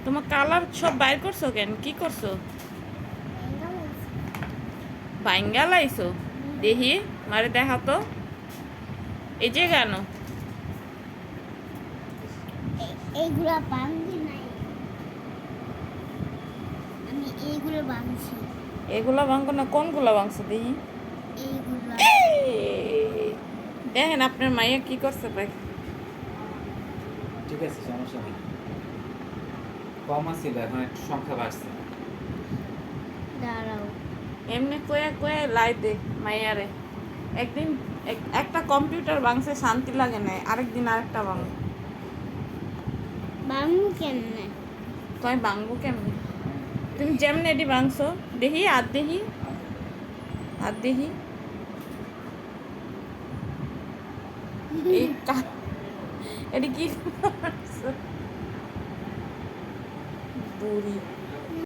তোমার কালার সব বাইর করছো কেন? কি করছো? ভাঙ্গা লাইছো? দেখি, মারে দেখা তো। এই যে কেন? এইগুলা ভাঙবি নাই, আমি এইগুলো ভাঙছি। এগুলা ভাঙবো না, কোনগুলা ভাঙছো দেখি? এইগুলা দেখেন আপনার মাইয়া কি করছে ভাই। ঠিক আছে, সমস্যা নেই। কম আছিল, এখন একটু সংখ্যা বাড়ছে। দাঁড়াও, এমনি কয়ে কয়ে লাই দে মাইয়ারে। একদিন একটা কম্পিউটার ভাঙছে শান্তি লাগে না, আরেকদিন আরেকটা ভাঙো। ভাঙবো কেমনে? তুই ভাঙবো কেমনি? তুমি যেমনি এটি ভাঙছো দেখি, আর দেখি, আর দেখি। এই এটি কি করছো? বুড়ি।